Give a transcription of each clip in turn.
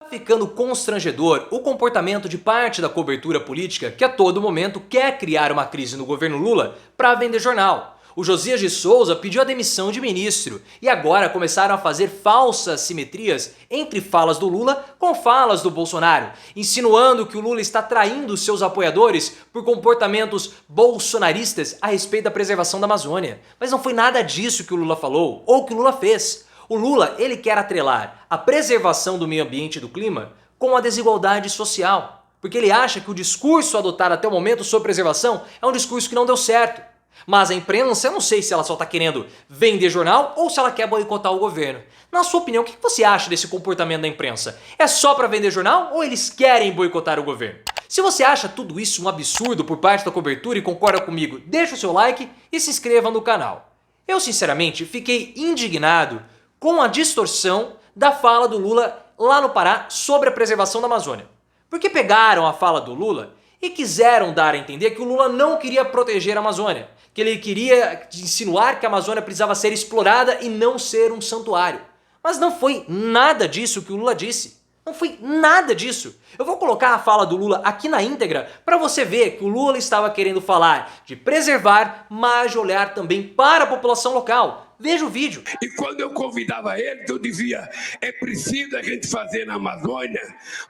Ficando constrangedor o comportamento de parte da cobertura política que a todo momento quer criar uma crise no governo Lula para vender jornal. O Josias de Souza pediu a demissão de ministro e agora começaram a fazer falsas simetrias entre falas do Lula com falas do Bolsonaro, insinuando que o Lula está traindo seus apoiadores por comportamentos bolsonaristas a respeito da preservação da Amazônia. Mas não foi nada disso que o Lula falou ou que o Lula fez. O Lula, ele quer atrelar a preservação do meio ambiente e do clima com a desigualdade social, porque ele acha que o discurso adotado até o momento sobre preservação é um discurso que não deu certo. Mas a imprensa, eu não sei se ela só está querendo vender jornal ou se ela quer boicotar o governo. Na sua opinião, o que você acha desse comportamento da imprensa? É só para vender jornal ou eles querem boicotar o governo? Se você acha tudo isso um absurdo por parte da cobertura e concorda comigo, deixa o seu like e se inscreva no canal. Eu, sinceramente, fiquei indignado com a distorção da fala do Lula lá no Pará sobre a preservação da Amazônia. Porque pegaram a fala do Lula e quiseram dar a entender que o Lula não queria proteger a Amazônia, que ele queria insinuar que a Amazônia precisava ser explorada e não ser um santuário. Mas não foi nada disso que o Lula disse. Não foi nada disso. Eu vou colocar a fala do Lula aqui na íntegra para você ver que o Lula estava querendo falar de preservar, mas de olhar também para a população local. Veja o vídeo. E quando eu convidava ele, eu dizia, é preciso a gente fazer na Amazônia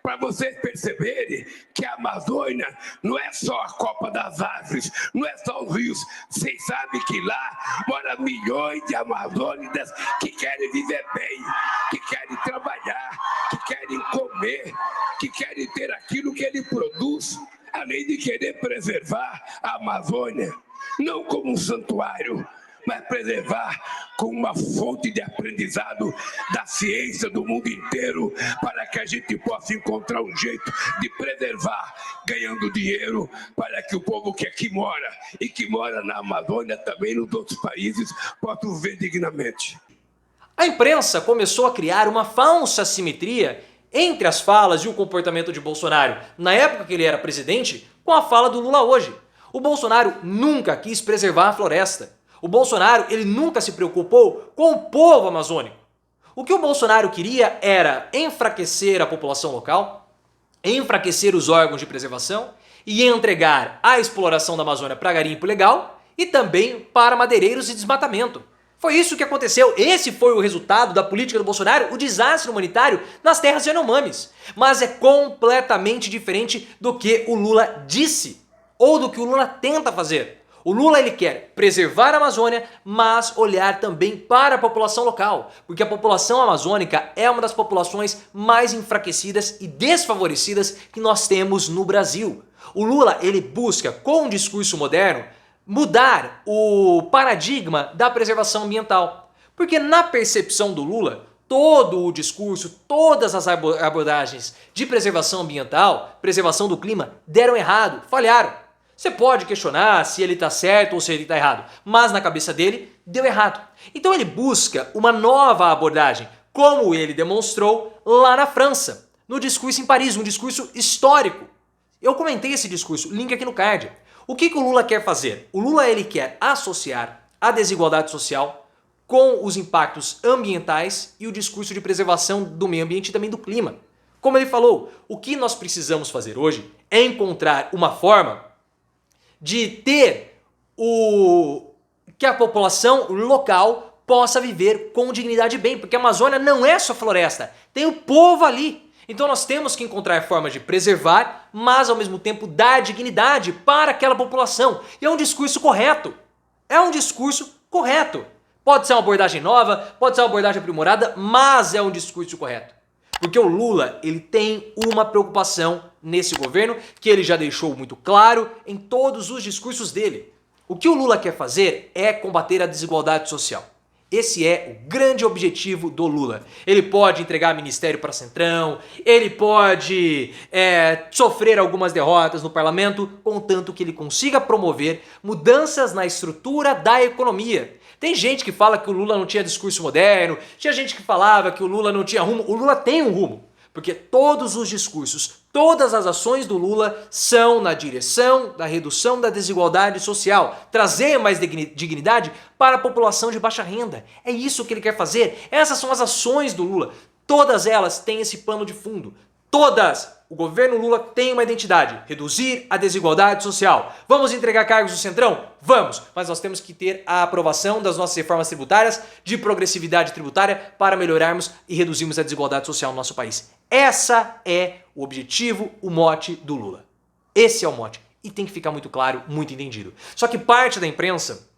para vocês perceberem que a Amazônia não é só a copa das árvores, não é só os rios. Vocês sabem que lá moram milhões de amazônicas que querem viver bem, que querem trabalhar, que querem comer, que querem ter aquilo que ele produz, além de querer preservar a Amazônia, não como um santuário, mas preservar como uma fonte de aprendizado da ciência do mundo inteiro, para que a gente possa encontrar um jeito de preservar, ganhando dinheiro, para que o povo que aqui mora e que mora na Amazônia, também nos outros países, possa viver dignamente. A imprensa começou a criar uma falsa simetria entre as falas e o comportamento de Bolsonaro na época que ele era presidente com a fala do Lula hoje. O Bolsonaro nunca quis preservar a floresta. O Bolsonaro, ele nunca se preocupou com o povo amazônico. O que o Bolsonaro queria era enfraquecer a população local, enfraquecer os órgãos de preservação e entregar a exploração da Amazônia para garimpo ilegal e também para madeireiros e desmatamento. Foi isso que aconteceu, esse foi o resultado da política do Bolsonaro, o desastre humanitário nas terras Yanomamis. Mas é completamente diferente do que o Lula disse ou do que o Lula tenta fazer. O Lula, ele quer preservar a Amazônia, mas olhar também para a população local, porque a população amazônica é uma das populações mais enfraquecidas e desfavorecidas que nós temos no Brasil. O Lula, ele busca, com um discurso moderno, mudar o paradigma da preservação ambiental, porque na percepção do Lula, todo o discurso, todas as abordagens de preservação ambiental, preservação do clima, deram errado, falharam. Você pode questionar se ele está certo ou se ele está errado, mas na cabeça dele deu errado. Então ele busca uma nova abordagem, como ele demonstrou lá na França, no discurso em Paris, um discurso histórico. Eu comentei esse discurso, link aqui no card. O que o Lula quer fazer? O Lula, ele quer associar a desigualdade social com os impactos ambientais e o discurso de preservação do meio ambiente e também do clima. Como ele falou, o que nós precisamos fazer hoje é encontrar uma forma de ter que a população local possa viver com dignidade e bem, porque a Amazônia não é só floresta, tem o povo ali. Então nós temos que encontrar formas de preservar, mas ao mesmo tempo dar dignidade para aquela população. E é um discurso correto. É um discurso correto. Pode ser uma abordagem nova, pode ser uma abordagem aprimorada, mas é um discurso correto. Porque o Lula, ele tem uma preocupação nesse governo que ele já deixou muito claro em todos os discursos dele. O que o Lula quer fazer é combater a desigualdade social. Esse é o grande objetivo do Lula. Ele pode entregar ministério para Centrão, ele pode sofrer algumas derrotas no parlamento, contanto que ele consiga promover mudanças na estrutura da economia. Tem gente que fala que o Lula não tinha discurso moderno, tinha gente que falava que o Lula não tinha rumo. O Lula tem um rumo, porque todos os discursos, todas as ações do Lula são na direção da redução da desigualdade social, trazer mais dignidade para a população de baixa renda. É isso que ele quer fazer, essas são as ações do Lula. Todas elas têm esse pano de fundo. Todas! O governo Lula tem uma identidade: reduzir a desigualdade social. Vamos entregar cargos do Centrão? Vamos! Mas nós temos que ter a aprovação das nossas reformas tributárias, de progressividade tributária, para melhorarmos e reduzirmos a desigualdade social no nosso país. Essa é o objetivo, o mote do Lula. Esse é o mote. E tem que ficar muito claro, muito entendido. Só que parte da imprensa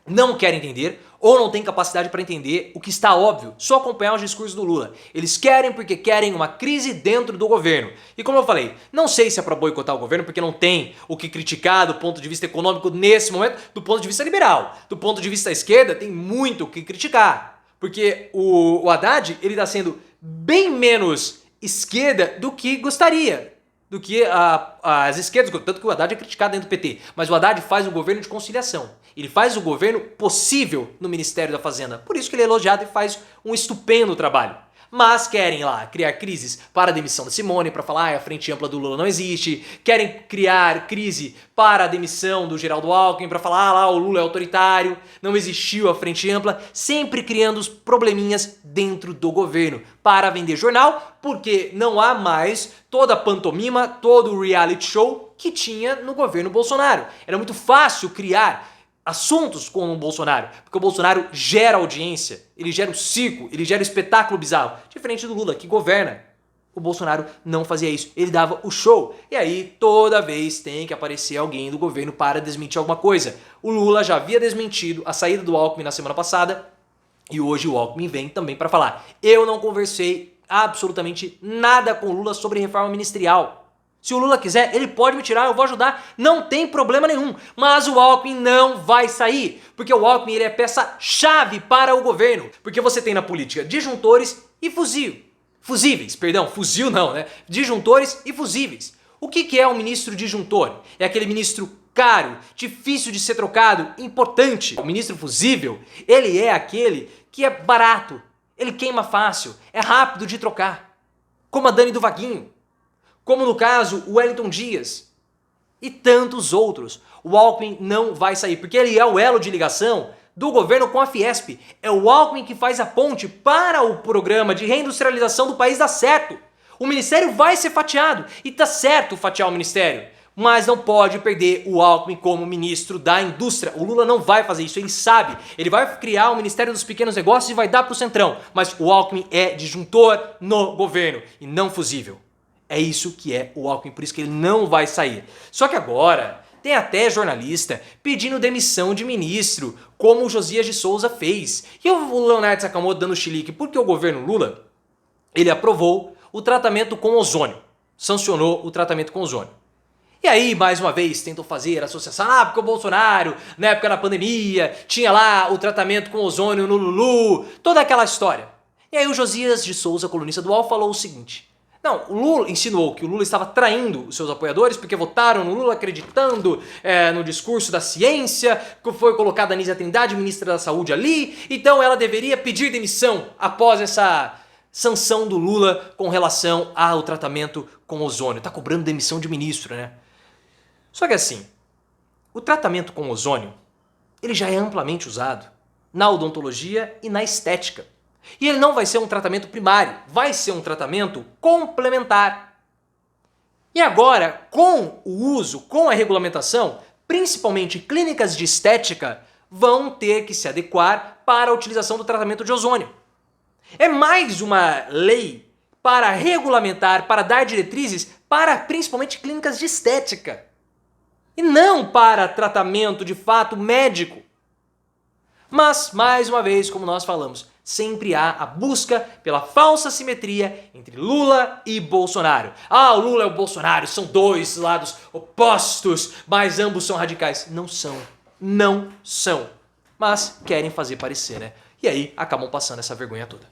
não quer entender ou não tem capacidade para entender o que está óbvio, só acompanhar os discursos do Lula. Eles querem porque querem uma crise dentro do governo. E como eu falei, não sei se é para boicotar o governo porque não tem o que criticar do ponto de vista econômico nesse momento, do ponto de vista liberal. Do ponto de vista da esquerda tem muito o que criticar. Porque o Haddad, ele está sendo bem menos esquerda do que gostaria. Do que as esquerdas, tanto que o Haddad é criticado dentro do PT. Mas o Haddad faz um governo de conciliação. Ele faz o governo possível no Ministério da Fazenda. Por isso que ele é elogiado e faz um estupendo trabalho. Mas querem lá criar crises para a demissão da Simone, para falar a frente ampla do Lula não existe. Querem criar crise para a demissão do Geraldo Alckmin, para falar lá o Lula é autoritário, não existiu a frente ampla. Sempre criando os probleminhas dentro do governo para vender jornal, porque não há mais toda a pantomima, todo o reality show que tinha no governo Bolsonaro. Era muito fácil criar assuntos com o Bolsonaro, porque o Bolsonaro gera audiência, ele gera o circo, ele gera o espetáculo bizarro, diferente do Lula, que governa. O Bolsonaro não fazia isso, ele dava o show. E aí, toda vez tem que aparecer alguém do governo para desmentir alguma coisa. O Lula já havia desmentido a saída do Alckmin na semana passada, e hoje o Alckmin vem também para falar: eu não conversei absolutamente nada com o Lula sobre reforma ministerial. Se o Lula quiser, ele pode me tirar, eu vou ajudar, não tem problema nenhum. Mas o Alckmin não vai sair, porque o Alckmin ele é peça-chave para o governo. Porque você tem na política disjuntores e fusíveis, fuzil não, né? Disjuntores e fusíveis. O que é um ministro disjuntor? É aquele ministro caro, difícil de ser trocado, importante. O ministro fusível, ele é aquele que é barato, ele queima fácil, é rápido de trocar. Como a Dani do Vaguinho. Como no caso o Wellington Dias e tantos outros. O Alckmin não vai sair, porque ele é o elo de ligação do governo com a Fiesp. É o Alckmin que faz a ponte para o programa de reindustrialização do país dar certo. O ministério vai ser fatiado, e tá certo fatiar o ministério, mas não pode perder o Alckmin como ministro da indústria. O Lula não vai fazer isso, ele sabe. Ele vai criar o Ministério dos Pequenos Negócios e vai dar pro Centrão, mas o Alckmin é disjuntor no governo e não fusível. É isso que é o Alckmin, por isso que ele não vai sair. Só que agora tem até jornalista pedindo demissão de ministro, como o Josias de Souza fez. E o Leonardo Sakamoto dando chilique, porque o governo Lula, ele aprovou o tratamento com ozônio, sancionou o tratamento com ozônio. E aí, mais uma vez, tentou fazer a associação, porque o Bolsonaro, na época da pandemia, tinha lá o tratamento com ozônio no Lulu, toda aquela história. E aí o Josias de Souza, colunista do UOL, falou o seguinte: não, o Lula insinuou que o Lula estava traindo os seus apoiadores porque votaram no Lula acreditando no discurso da ciência, que foi colocada a Anísia Trindade, ministra da Saúde ali, então ela deveria pedir demissão após essa sanção do Lula com relação ao tratamento com ozônio. Tá cobrando demissão de ministro, né? Só que assim, o tratamento com ozônio, ele já é amplamente usado na odontologia e na estética. E ele não vai ser um tratamento primário, vai ser um tratamento complementar. E agora, com o uso, com a regulamentação, principalmente clínicas de estética vão ter que se adequar para a utilização do tratamento de ozônio. É mais uma lei para regulamentar, para dar diretrizes para principalmente clínicas de estética. E não para tratamento de fato médico. Mas, mais uma vez, como nós falamos, sempre há a busca pela falsa simetria entre Lula e Bolsonaro. O Lula e o Bolsonaro são dois lados opostos, mas ambos são radicais. Não são. Não são. Mas querem fazer parecer, né? E aí acabam passando essa vergonha toda.